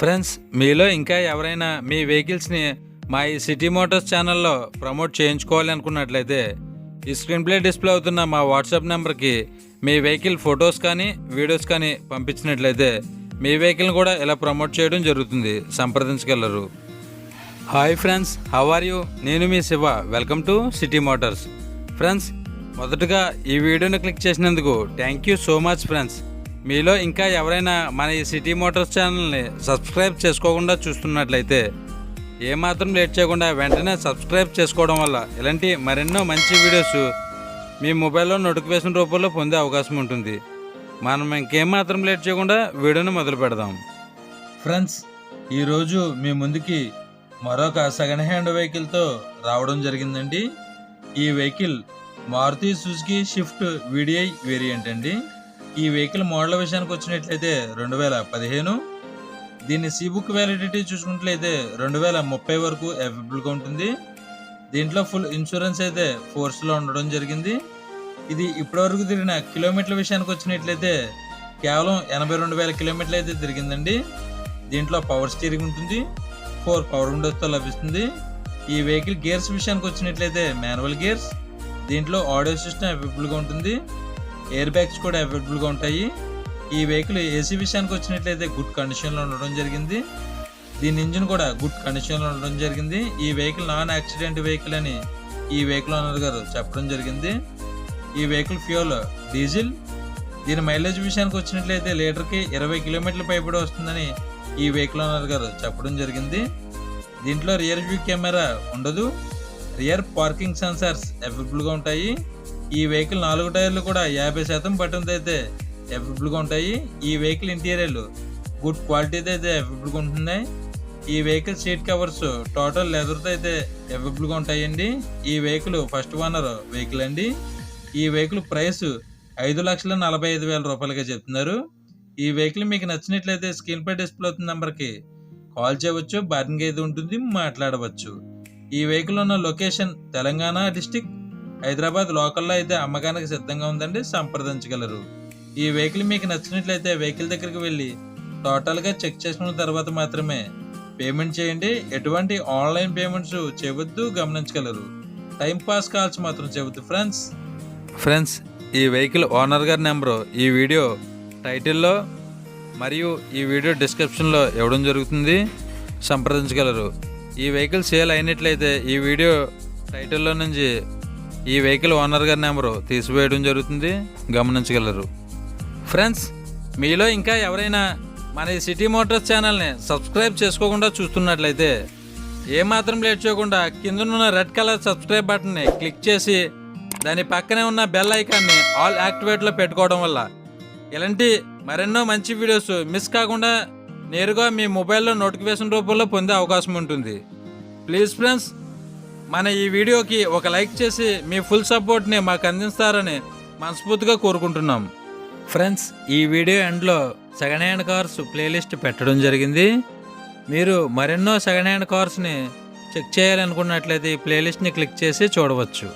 Friends, మీలో ఇంకా ఎవరైనా మీ వెహికల్స్ని మా ఈ సిటీ మోటార్స్ ఛానల్లో ప్రమోట్ చేయించుకోవాలి అనుకున్నట్లయితే ఈ స్క్రీన్ ప్లే డిస్ప్లే అవుతున్న మా వాట్సాప్ నెంబర్కి మీ వెహికల్ ఫొటోస్ కానీ వీడియోస్ కానీ పంపించినట్లయితే మీ వెహికల్ని కూడా ఇలా ప్రమోట్ చేయడం జరుగుతుంది. సంప్రదించగలరు. Hi friends, how are you? నేను మీ Shiva. Welcome to city motors. Friends, మొదటగా ఈ వీడియోని క్లిక్ చేసినందుకు thank you so much friends. మీలో ఇంకా ఎవరైనా మన ఈ సిటీ మోటార్స్ ఛానల్ని సబ్స్క్రైబ్ చేసుకోకుండా చూస్తున్నట్లయితే ఏమాత్రం లేట్ చేయకుండా వెంటనే సబ్స్క్రైబ్ చేసుకోవడం వల్ల ఇలాంటి మరెన్నో మంచి వీడియోస్ మీ మొబైల్లో నోటిఫికేషన్ రూపంలో పొందే అవకాశం ఉంటుంది. మనం ఇంకేమాత్రం లేట్ చేయకుండా వీడియోని మొదలు పెడదాం. ఫ్రెండ్స్, ఈరోజు మీ ముందుకి మరొక సెకండ్ హ్యాండ్ వెహికల్తో రావడం జరిగిందండి. ఈ vehicle Maruti Suzuki Swift VDI variant అండి. ఈ వెహికల్ మోడల్ విషయానికి వచ్చినట్లయితే 2015. దీన్ని బుక్ వ్యాలిడిటీ చూసుకున్నట్లయితే 2030 వరకు అవైలబుల్గా ఉంటుంది. దీంట్లో ఫుల్ ఇన్సూరెన్స్ అయితే ఫోర్స్లో ఉండడం జరిగింది. ఇది ఇప్పటివరకు తిరిగిన కిలోమీటర్ల విషయానికి వచ్చినట్లయితే కేవలం 82,000 కిలోమీటర్లు అయితే తిరిగిందండి. దీంట్లో పవర్ స్టీరింగ్ ఉంటుంది, 4 పవర్ విండోస్తో లభిస్తుంది. ఈ వెహికల్ గేర్స్ విషయానికి వచ్చినట్లయితే మాన్యువల్ గేర్స్. దీంట్లో ఆడియో సిస్టమ్ అవైలబుల్గా ఉంటుంది, ఎయిర్ బ్యాగ్స్ కూడా అవైలబుల్గా ఉంటాయి. ఈ వెహికల్ ఏసీ విషయానికి వచ్చినట్లయితే గుడ్ కండిషన్లో ఉండడం జరిగింది. దీని ఇంజిన్ కూడా గుడ్ కండిషన్లో ఉండడం జరిగింది. ఈ వెహికల్ నాన్ యాక్సిడెంట్ వెహికల్ అని ఈ వెహికల్ ఓనర్ గారు చెప్పడం జరిగింది. ఈ వెహికల్ ఫ్యూయల్ డీజిల్. దీని మైలేజ్ విషయానికి వచ్చినట్లయితే లీటర్కి 20 కిలోమీటర్ల పైబడి వస్తుందని ఈ వెహికల్ ఓనర్ గారు చెప్పడం జరిగింది. దీంట్లో రియర్ వ్యూ కెమెరా ఉండదు, రియర్ పార్కింగ్ సెన్సార్స్ అవైలబుల్గా ఉంటాయి. ఈ వెహికల్ 4 టైర్లు కూడా 50% బటన్స్ అయితే అవైలబుల్గా ఉంటాయి. ఈ వెహికల్ ఇంటీరియర్లు గుడ్ క్వాలిటీతో అయితే అవైలబుల్గా ఉంటున్నాయి. ఈ వెహికల్ సీట్ కవర్స్ టోటల్ లెదర్తో అయితే అవైలబుల్గా ఉంటాయండి. ఈ వెహికల్ ఫస్ట్ ఓనర్ వెహికల్ అండి. ఈ వెహికల్ ప్రైస్ 5,45,000 రూపాయలుగా చెప్తున్నారు. ఈ వెహికల్ మీకు నచ్చినట్లయితే స్క్రీన్ పై డిస్ప్లే అవుతున్న నెంబర్కి కాల్ చేయవచ్చు, బార్గింగ్ అయితే ఉంటుంది, మాట్లాడవచ్చు. ఈ వెహికల్ ఉన్న లొకేషన్ తెలంగాణ డిస్టిక్, హైదరాబాద్ లోకల్లో అయితే అమ్మకానికి సిద్ధంగా ఉందండి. సంప్రదించగలరు. ఈ వెహికల్ మీకు నచ్చినట్లయితే వెహికల్ దగ్గరికి వెళ్ళి టోటల్గా చెక్ చేసుకున్న తర్వాత మాత్రమే పేమెంట్ చేయండి. ఎటువంటి ఆన్లైన్ పేమెంట్స్ చేయవద్దు, గమనించగలరు. టైం పాస్ కాల్స్ మాత్రం చేయవద్దు ఫ్రెండ్స్, ఈ వెహికల్ ఓనర్ గారి నెంబరు ఈ వీడియో టైటిల్లో మరియు ఈ వీడియో డిస్క్రిప్షన్లో ఇవ్వడం జరుగుతుంది. సంప్రదించగలరు. ఈ వెహికల్ సేల్ అయినట్లయితే ఈ వీడియో టైటిల్లో నుంచి ఈ వెహికల్ ఓనర్ గారి నెంబరు తీసివేయడం జరుగుతుంది. గమనించగలరు. ఫ్రెండ్స్, మీలో ఇంకా ఎవరైనా మన ఈ సిటీ మోటార్స్ ఛానల్ని సబ్స్క్రైబ్ చేసుకోకుండా చూస్తున్నట్లయితే ఏమాత్రం లేట్ చేయకుండా కిందనున్న రెడ్ కలర్ సబ్స్క్రైబ్ బటన్ని క్లిక్ చేసి దాని పక్కనే ఉన్న బెల్ ఐకాన్ని ఆల్ యాక్టివేట్లో పెట్టుకోవడం వల్ల ఇలాంటి మరెన్నో మంచి వీడియోస్ మిస్ కాకుండా నేరుగా మీ మొబైల్లో నోటిఫికేషన్ రూపంలో పొందే అవకాశం ఉంటుంది. ప్లీజ్ ఫ్రెండ్స్, మన ఈ వీడియోకి ఒక లైక్ చేసి మీ ఫుల్ సపోర్ట్ని మాకు అందిస్తారని మనస్ఫూర్తిగా కోరుకుంటున్నాం. ఫ్రెండ్స్, ఈ వీడియో ఎండ్లో సెకండ్ హ్యాండ్ కార్స్ ప్లేలిస్ట్ పెట్టడం జరిగింది. మీరు మరెన్నో సెకండ్ హ్యాండ్ కార్స్ని చెక్ చేయాలనుకున్నట్లయితే ఈ ప్లేలిస్ట్ని క్లిక్ చేసి చూడవచ్చు.